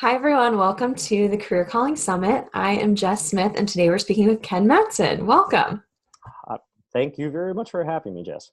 Hi, everyone. Welcome to the Career Calling Summit. I am Jess Smith, and today we're speaking with Ken Mattsson. Welcome. Uh, Thank you very much for having me, Jess.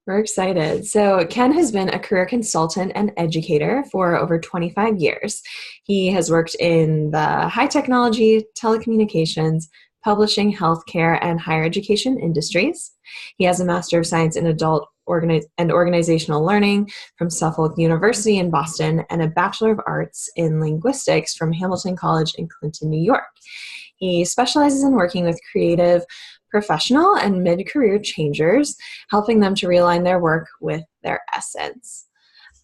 We're excited. So, Ken has been a career consultant and educator for over 25 years. He has worked in the high technology, telecommunications, publishing, healthcare, and higher education industries. He has a Master of Science in Adult and Organizational Learning from Suffolk University in Boston and a Bachelor of Arts in Linguistics from Hamilton College in Clinton, New York. He specializes in working with creative, professional, and mid-career changers, helping them to realign their work with their essence,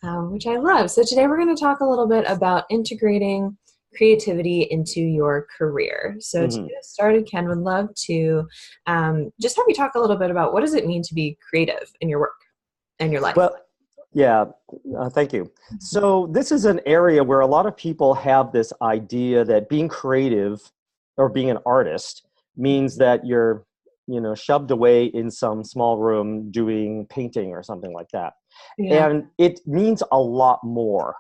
which I love. So today we're going to talk a little bit about integrating creativity into your career. So to hmm get us started, Ken, would love to just have you talk a little bit about what does it mean to be creative in your work and your life? Well, yeah, thank you. So this is an area where a lot of people have this idea that being creative or being an artist means that you're, shoved away in some small room doing painting or something like that. Yeah. And it means a lot more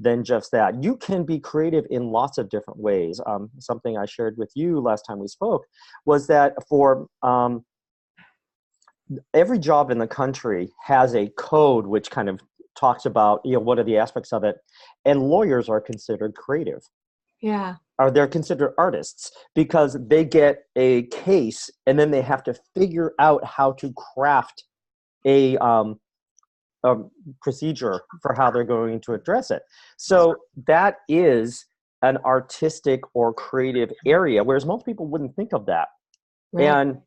than just that. You can be creative in lots of different ways. Something I shared with you last time we spoke was that for every job in the country has a code which kind of talks about what are the aspects of it, and lawyers are considered creative, Yeah. or they're considered artists because they get a case and then they have to figure out how to craft a, a procedure for how they're going to address it. So that is an artistic or creative area, whereas most people wouldn't think of that. Right. And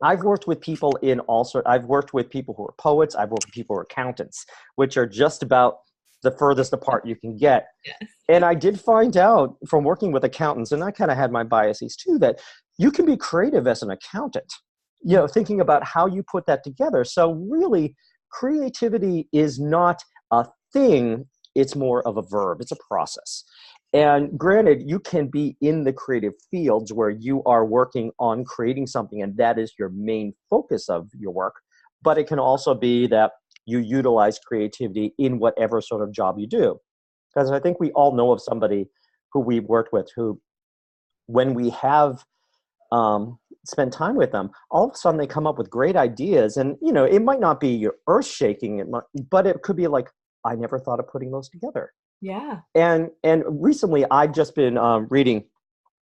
I've worked with people in all sorts. I've worked with people who are poets. I've worked with people who are accountants, which are just about the furthest apart you can get. Yes. And I did find out from working with accountants, and I kind of had my biases too, that you can be creative as an accountant, thinking about how you put that together. So really, creativity is not a thing. It's more of a verb. It's a process. And granted, you can be in the creative fields where you are working on creating something and that is your main focus of your work. But it can also be that you utilize creativity in whatever sort of job you do. Because I think we all know of somebody who we've worked with who, when we have spent time with them, all of a sudden they come up with great ideas. And, it might not be earth shaking, but it could be like, I never thought of putting those together. Yeah. And recently, I've just been reading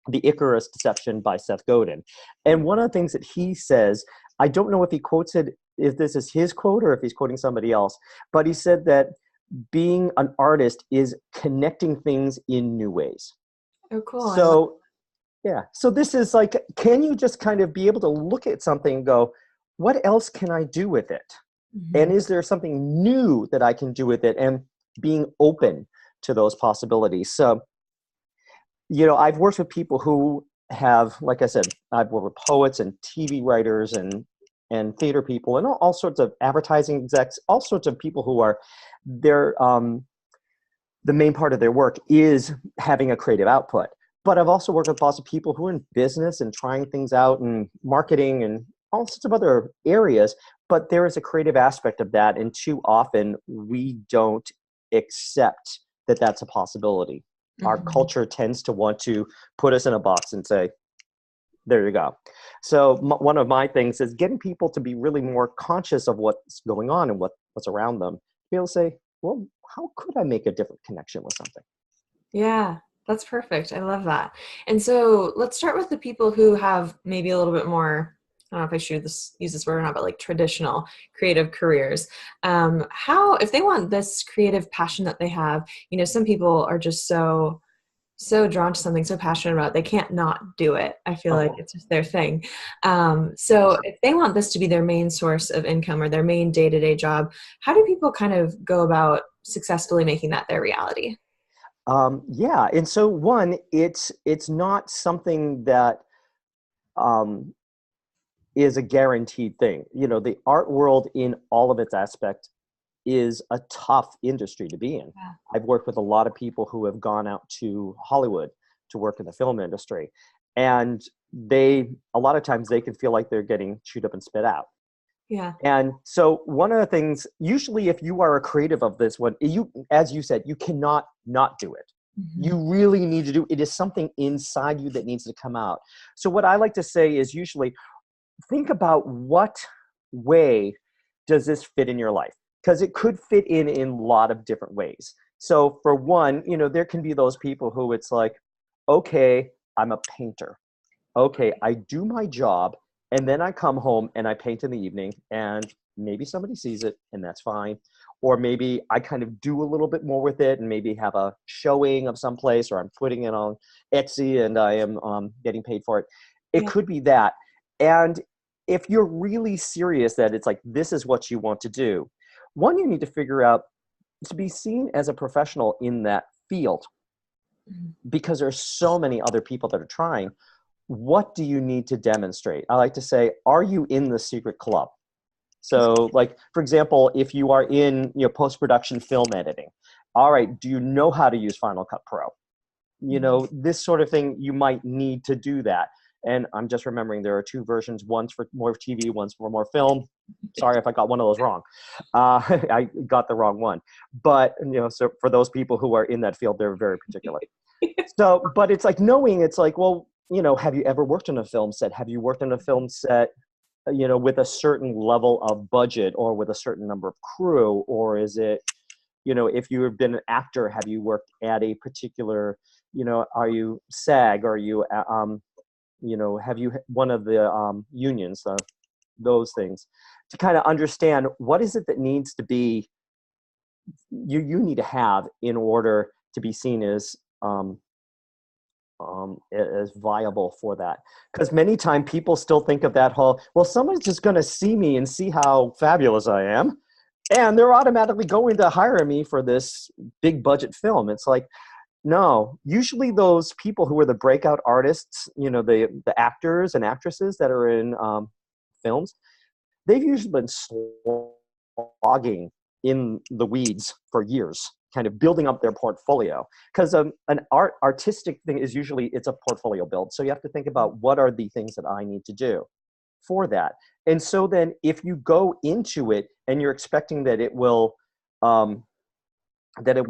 The Icarus Deception by Seth Godin. And one of the things that he says, I don't know if he quotes it, if this is his quote or if he's quoting somebody else, but he said that being an artist is connecting things in new ways. Oh, cool. So, yeah. So this is like, can you just kind of be able to look at something and go, what else can I do with it? Mhm. And is there something new that I can do with it? And being open to those possibilities. So, I've worked with people who have, like I said, I've worked with poets and TV writers and theater people and all sorts of advertising execs, all sorts of people who are the main part of their work is having a creative output. But I've also worked with lots of people who are in business and trying things out and marketing and all sorts of other areas. But there is a creative aspect of that. And too often we don't accept that that's a possibility. Our Mhm. culture tends to want to put us in a box and say, there you go. So one of my things is getting people to be really more conscious of what's going on and what's around them. To be able to say, well, how could I make a different connection with something? Yeah, that's perfect. I love that. And so let's start with the people who have maybe a little bit more, I don't know if I should use this word or not, but like traditional creative careers. How, if they want this creative passion that they have, some people are just so drawn to something, so passionate about it, they can't not do it. I feel like Oh, it's just their thing. So yes. if they want this to be their main source of income or their main day-to-day job, how do people kind of go about successfully making that their reality? Yeah, and so one, it's not something that um, is a guaranteed thing. The art world in all of its aspect is a tough industry to be in. Yeah. I've worked with a lot of people who have gone out to Hollywood to work in the film industry, and a lot of times they can feel like they're getting chewed up and spit out. Yeah. And so one of the things, usually if you are a creative of this one, as you said, you cannot not do it. Mhm. You really need to do it. Is something inside you that needs to come out. So what I like to say is usually think about what way does this fit in your life? Because it could fit in a lot of different ways. So for one, there can be those people who it's like, okay, I'm a painter. Okay, I do my job and then I come home and I paint in the evening and maybe somebody sees it and that's fine. Or maybe I kind of do a little bit more with it and maybe have a showing of some place, or I'm putting it on Etsy and I am getting paid for it. It Yeah. could be that. And if you're really serious that it's like, this is what you want to do, one, you need to figure out to be seen as a professional in that field, Mhm. because there's so many other people that are trying. What do you need to demonstrate? I like to say, are you in the secret club? So like, for example, if you are in post-production film editing, all right, do you know how to use Final Cut Pro? Mhm. This sort of thing, you might need to do that. And I'm just remembering there are two versions, one's for more TV, one's for more film. Sorry if I got one of those wrong. I got the wrong one. But, so for those people who are in that field, they're very particular. So, but it's like knowing, it's like, well, have you ever worked on a film set? Have you worked on a film set, with a certain level of budget or with a certain number of crew? Or is it, if you have been an actor, have you worked at a particular, are you SAG? Are you, have you one of the unions, those things, to kind of understand what is it that needs to be, you need to have in order to be seen as viable for that. Because many times people still think of that whole, well, someone's just going to see me and see how fabulous I am, and they're automatically going to hire me for this big budget film. It's like, no, usually those people who are the breakout artists, the actors and actresses that are in films, they've usually been slogging in the weeds for years, kind of building up their portfolio. Because an artistic thing is usually, it's a portfolio build. So you have to think about, what are the things that I need to do for that? And so then if you go into it and you're expecting that it will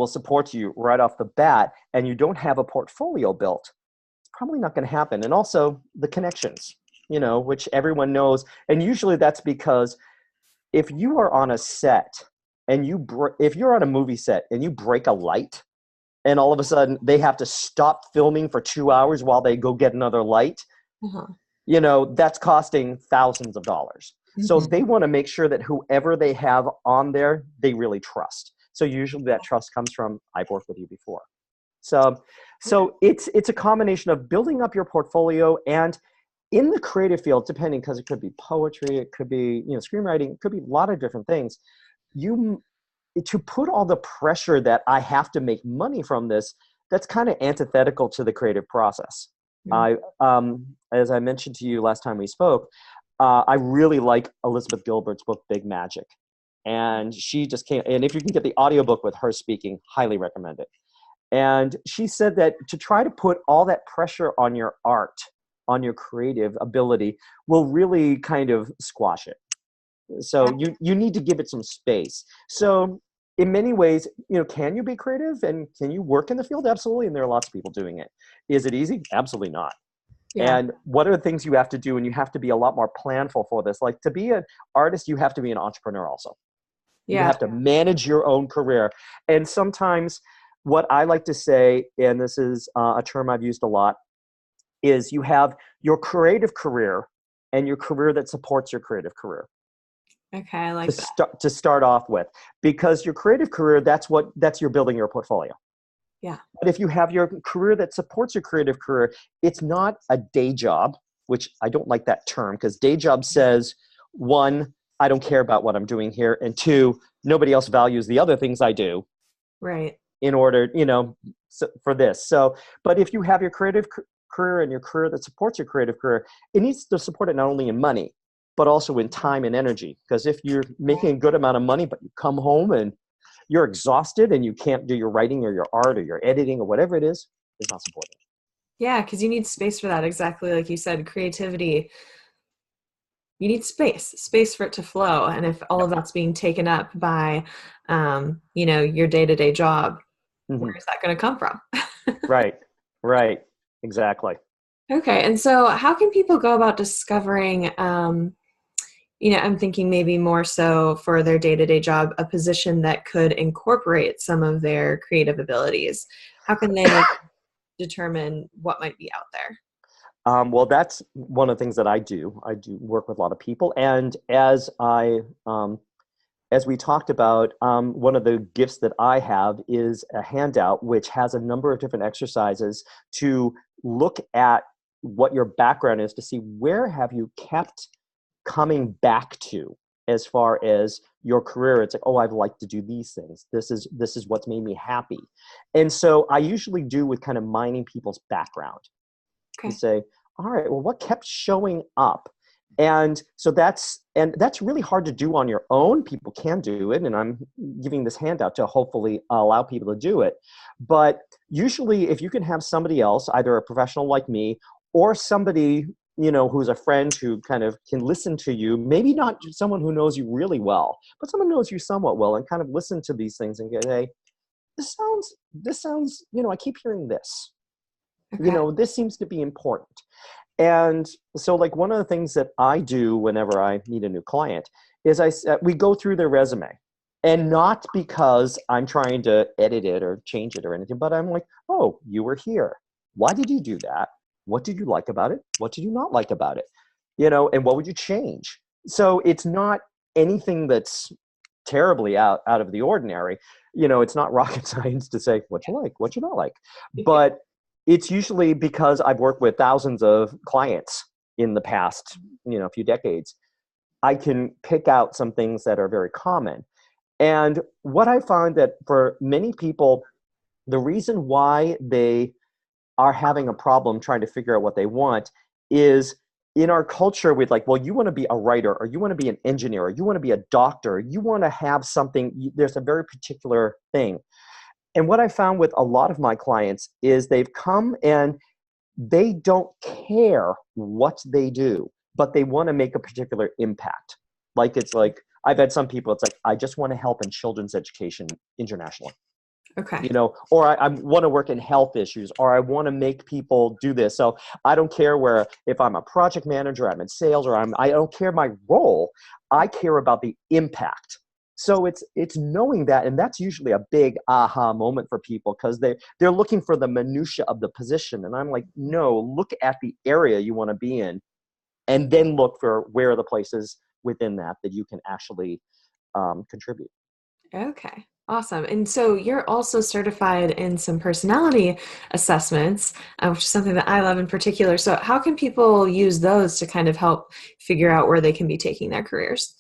support you right off the bat, and you don't have a portfolio built, it's probably not going to happen. And also the connections, which everyone knows. And usually that's because if you are on a set and if you're on a movie set and you break a light, and all of a sudden they have to stop filming for 2 hours while they go get another light, Uh-huh. that's costing thousands of dollars. So Mhm. they want to make sure that whoever they have on there, they really trust. So usually that trust comes from, I've worked with you before. So, Yeah. so it's a combination of building up your portfolio, and in the creative field, depending, because it could be poetry, it could be screenwriting, it could be a lot of different things. You To put all the pressure that I have to make money from this, that's kind of antithetical to the creative process. Mm. As I mentioned to you last time we spoke, I really like Elizabeth Gilbert's book, Big Magic. And she just came, and if you can get the audiobook with her speaking, highly recommend it. And she said that to try to put all that pressure on your art, on your creative ability, will really kind of squash it. Yeah. So you need to give it some space. So in many ways, can you be creative and can you work in the field? Absolutely. And there are lots of people doing it. Is it easy? Absolutely not. Yeah. And what are the things you have to do? And you have to be a lot more planful for this. Like, to be an artist, you have to be an entrepreneur also. You Yeah. have to manage your own career. And sometimes what I like to say, and this is a term I've used a lot, is you have your creative career and your career that supports your creative career Okay, I to like that. start off with. Because your creative career, that's your building your portfolio. Yeah. But if you have your career that supports your creative career, it's not a day job, which I don't like that term, because day job says, one, I don't care about what I'm doing here, and two, nobody else values the other things I do Right. in order, for this. So, but if you have your creative career and your career that supports your creative career, it needs to support it not only in money, but also in time and energy. Because if you're making a good amount of money, but you come home and you're exhausted and you can't do your writing or your art or your editing or whatever it is, it's not supported. Yeah, because you need space for that. Exactly like you said, creativity, you need space for it to flow. And if all of Yep. that's being taken up by, your day-to-day job, Mm-hmm. where is that going to come from? Right. Right. Exactly. Okay, and so how can people go about discovering, I'm thinking maybe more so for their day-to-day job, a position that could incorporate some of their creative abilities? How can they determine what might be out there? Well, that's one of the things that I do. I do work with a lot of people, and as we talked about, one of the gifts that I have is a handout which has a number of different exercises to look at what your background is to see where have you kept coming back to as far as your career. It's like, oh, I'd like to do these things. This is what's made me happy. And so I usually do with kind of mining people's background and Okay. say, all right, well, what kept showing up? And that's really hard to do on your own. People can do it, and I'm giving this handout to hopefully allow people to do it. But usually, if you can have somebody else, either a professional like me or somebody who's a friend who kind of can listen to you, maybe not someone who knows you really well, but someone who knows you somewhat well, and kind of listen to these things and go, hey, this sounds, I keep hearing this. Okay. This seems to be important. And so, like, one of the things that I do whenever I meet a new client is we go through their resume, and not because I'm trying to edit it or change it or anything, but I'm like, oh, you were here. Why did you do that? What did you like about it? What did you not like about it? And what would you change? So it's not anything that's terribly out of the ordinary. It's not rocket science to say what you like, what you not like. But it's usually because I've worked with thousands of clients in the past, few decades. I can pick out some things that are very common. And what I find that for many people, the reason why they are having a problem trying to figure out what they want is in our culture with like, well, you want to be a writer, or you want to be an engineer, or you want to be a doctor, you want to have something, there's a very particular thing. And what I found with a lot of my clients is they've come and they don't care what they do, but they want to make a particular impact. Like, it's like, I've had some people, it's like, I just want to help in children's education internationally, Okay. or I want to work in health issues, or I want to make people do this. So I don't care if I'm a project manager, I'm in sales, or I don't care my role. I care about the impact. So it's knowing that, and that's usually a big aha moment for people, because they're looking for the minutia of the position, and I'm like, no, look at the area you want to be in, and then look for where are the places within that you can actually contribute. Okay. Awesome. And so you're also certified in some personality assessments, which is something that I love in particular. So how can people use those to kind of help figure out where they can be taking their careers?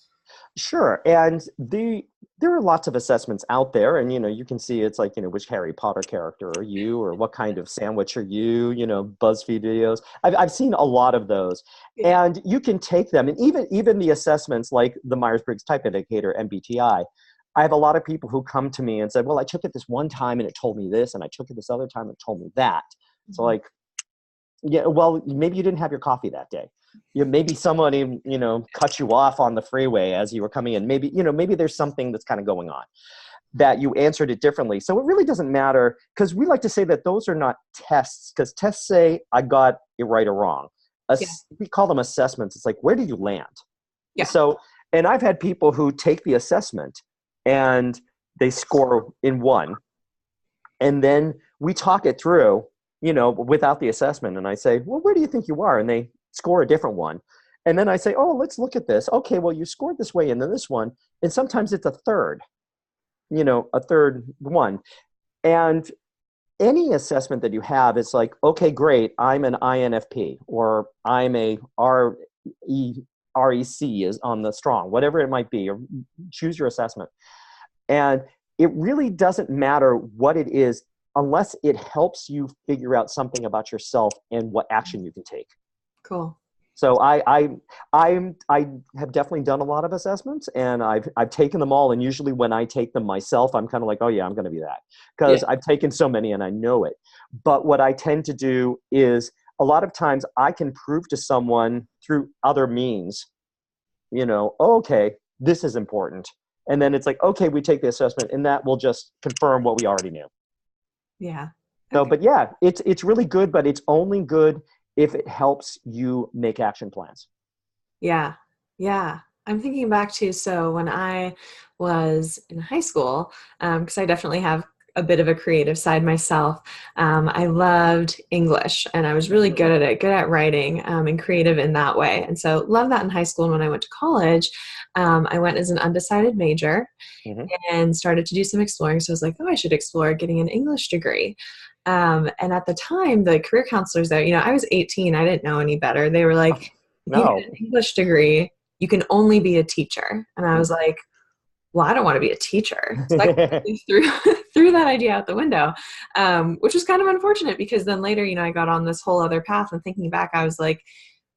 Sure. And there are lots of assessments out there, and you can see it's like, which Harry Potter character are you, or what kind of sandwich are you, BuzzFeed videos. I've seen a lot of those. Yeah. And you can take them, and even the assessments like the Myers-Briggs Type Indicator, MBTI. I have a lot of people who come to me and said, well, I took it this one time and it told me this, and I took it this other time and it told me that. So, Mhm. like, yeah, well, maybe you didn't have your coffee that day. Maybe somebody, cut you off on the freeway as you were coming in. Maybe there's something that's kind of going on that you answered it differently. So it really doesn't matter, because we like to say that those are not tests, because tests say I got it right or wrong. Yeah. We call them assessments. It's like, where do you land? Yeah. So, and I've had people who take the assessment and they score in one, and then we talk it through, without the assessment. And I say, well, where do you think you are? And they score a different one. And then I say, oh, let's look at this. Okay, well, you scored this way, and then this one. And sometimes it's a third one. And any assessment that you have, it's like, okay, great, I'm an INFP, or I'm a REC is on the strong, whatever it might be, or choose your assessment. And it really doesn't matter what it is, unless it helps you figure out something about yourself and what action you can take. Cool. So I have definitely done a lot of assessments, and I've taken them all. And usually when I take them myself, I'm kind of like, oh yeah, I'm going to be that, Yeah. because I've taken so many and I know it. But what I tend to do is, a lot of times I can prove to someone through other means, oh, okay, this is important. And then it's like, okay, we take the assessment, and that will just confirm what we already knew. Yeah. So, Okay. but yeah, it's really good, but it's only good if it helps you make action plans. Yeah. Yeah. I'm thinking back to, so when I was in high school, because I definitely have a bit of a creative side myself, I loved English and I was really good at it, good at writing, and creative in that way. And so loved that in high school. And when I went to college, I went as an undecided major Hmm. and started to do some exploring. So I was like, oh, I should explore getting an English degree. And at the time, the career counselors there, I was 18, I didn't know any better. They were like, if you get No. an English degree, you can only be a teacher. And I was like, well, I don't want to be a teacher. So I completely threw that idea out the window, which was kind of unfortunate because then later, I got on this whole other path, and thinking back, I was like,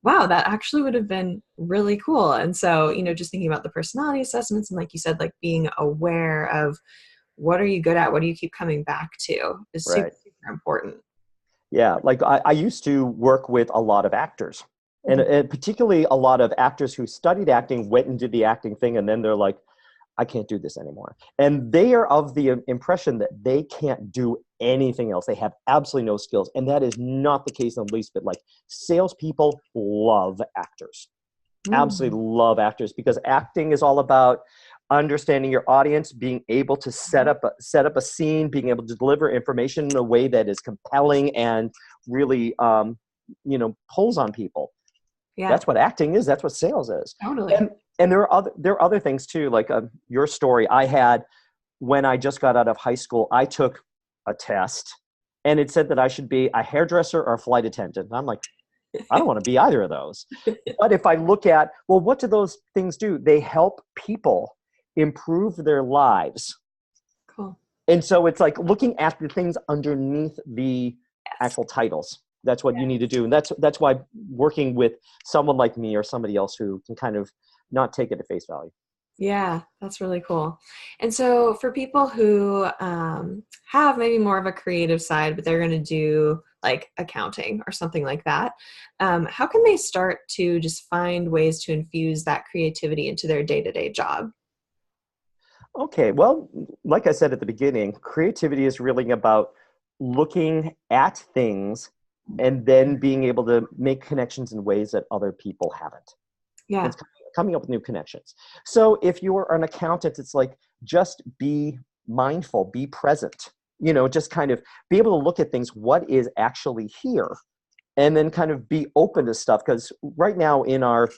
wow, that actually would have been really cool. And so, just thinking about the personality assessments and like you said, like being aware of what are you good at? What do you keep coming back to is super, Right. super important. Yeah, like I used to work with a lot of actors, and particularly a lot of actors who studied acting, went and did the acting thing, and then they're like, I can't do this anymore. And they are of the impression that they can't do anything else. They have absolutely no skills. And that is not the case in the least bit. Like, salespeople love actors, Mm, absolutely love actors, because acting is all about understanding your audience, being able to set up a scene, being able to deliver information in a way that is compelling and really pulls on people. yeah, That's what acting is. That's what sales is. totally. And there are other things too, like your story. I had, when I just got out of high school, I took a test, and it said that I should be a hairdresser or a flight attendant. And I'm like, I don't want to be either of those. But if I look at, well, what do those things do? They help people improve their lives. Cool. And so it's like looking at the things underneath the Yes. actual titles. That's what Yeah. you need to do. And that's why working with someone like me or somebody else who can kind of not take it at face value. Yeah, that's really cool. And so for people who have maybe more of a creative side, but they're going to do like accounting or something like that, how can they start to just find ways to infuse that creativity into their day-to-day job? Okay, well, like I said at the beginning, creativity is really about looking at things and then being able to make connections in ways that other people haven't. Yeah. It's coming up with new connections. So if you're an accountant, it's like, just be mindful, be present, just kind of be able to look at things, what is actually here, and then kind of be open to stuff. Because right now in our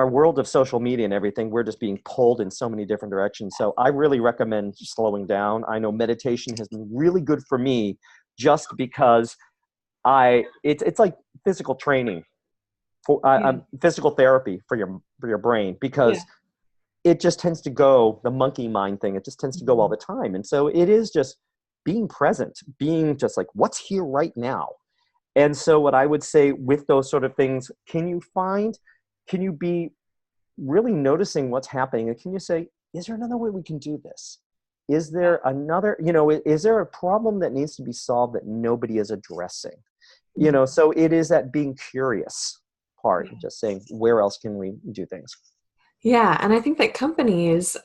world of social media and everything, we're just being pulled in so many different directions. So I really recommend slowing down. I know meditation has been really good for me, just because it's like physical training for Yeah. physical therapy for your brain, Yeah. because it just tends to go, the monkey mind thing, it just tends to go all Mhm. the time. And so it is just being present, being just like, what's here right now. And so what I would say with those sort of things, can you be really noticing what's happening, and can you say, is there another way we can do this? Is there another, is there a problem that needs to be solved that nobody is addressing? Mhm. So it is that being curious part, Yeah. just saying, where else can we do things? Yeah, and I think that companies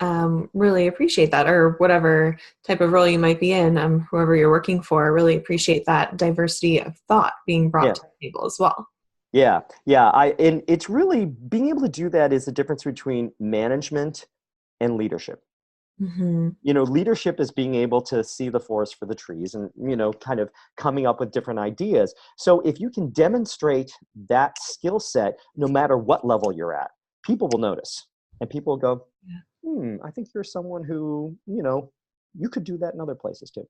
really appreciate that, or whatever type of role you might be in, whoever you're working for, really appreciate that diversity of thought being brought Yeah. to the table as well. Yeah. And it's really being able to do that is the difference between management and leadership. Hmm. Leadership is being able to see the forest for the trees, and, kind of coming up with different ideas. So if you can demonstrate that skill set, no matter what level you're at, people will notice, and people will go, I think you're someone who, you could do that in other places too.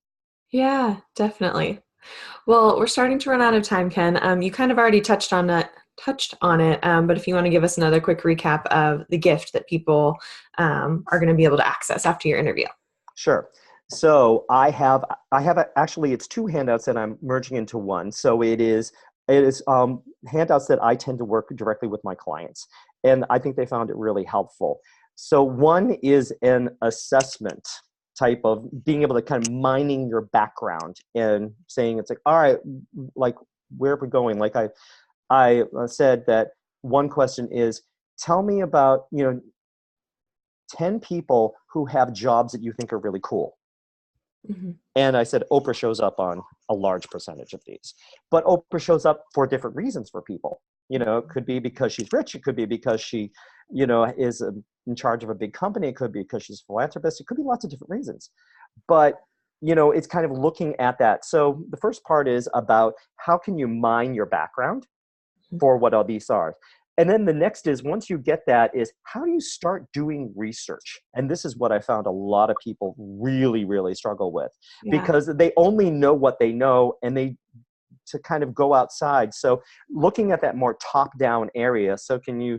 Yeah, definitely. Well, we're starting to run out of time, Ken. You kind of already touched on it, but if you want to give us another quick recap of the gift that people are going to be able to access after your interview. Sure. So actually, it's two handouts that I'm merging into one. So it is handouts that I tend to work directly with my clients, and I think they found it really helpful. So one is an assessment type of being able to kind of mining your background and saying, it's like, all right, like, where are we going? Like I said that one question is, tell me about 10 people who have jobs that you think are really cool. Hmm. And I said, Oprah shows up on a large percentage of these. But Oprah shows up for different reasons for people. It could be because she's rich. It could be because she, is in charge of a big company. It could be because she's a philanthropist. It could be lots of different reasons. But, it's kind of looking at that. So the first part is about how can you mine your background for what all these are. And then the next is, once you get that, is how do you start doing research? And this is what I found a lot of people really, really struggle with, because they only know what they know, and they to kind of go outside. So looking at that more top-down area. So can you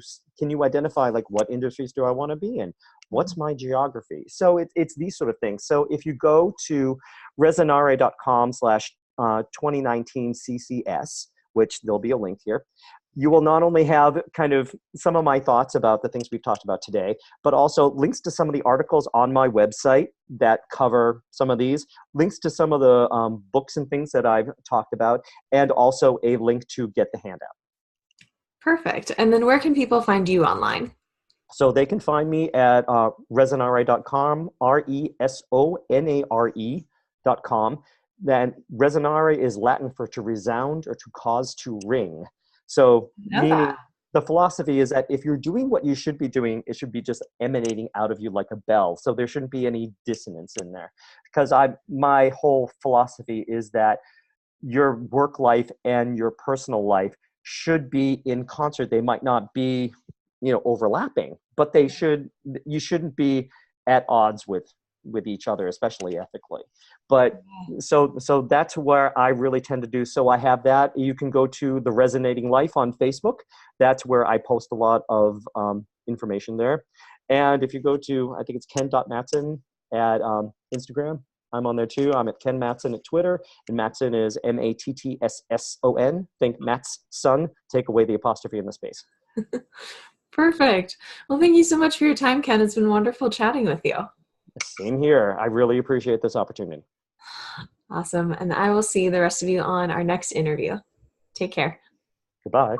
identify, like, what industries do I want to be in? What's my geography? So it's these sort of things. So if you go to resonare.com/2019 CCS, which there'll be a link here, you will not only have kind of some of my thoughts about the things we've talked about today, but also links to some of the articles on my website that cover some of these, links to some of the books and things that I've talked about, and also a link to get the handout. Perfect. And then where can people find you online? So they can find me at resonare.com, resonare.com. Then resonare is Latin for to resound or to cause to ring. So meaning the philosophy is that if you're doing what you should be doing, it should be just emanating out of you like a bell. So there shouldn't be any dissonance in there. Because my whole philosophy is that your work life and your personal life should be in concert. They might not be, overlapping, but you shouldn't be at odds with each other, especially ethically. But so that's where I really tend to do. So I have that. You can go to The Resonating Life on Facebook. That's where I post a lot of information there. And if you go to, I think it's ken.mattsson at Instagram, I'm on there too. I'm at Ken Mattsson at Twitter, and Mattsson is Mattsson. Think Matt's son. Take away the apostrophe in the space. Perfect. Well, thank you so much for your time, Ken. It's been wonderful chatting with you. Same here. I really appreciate this opportunity. Awesome. And I will see the rest of you on our next interview. Take care. Goodbye.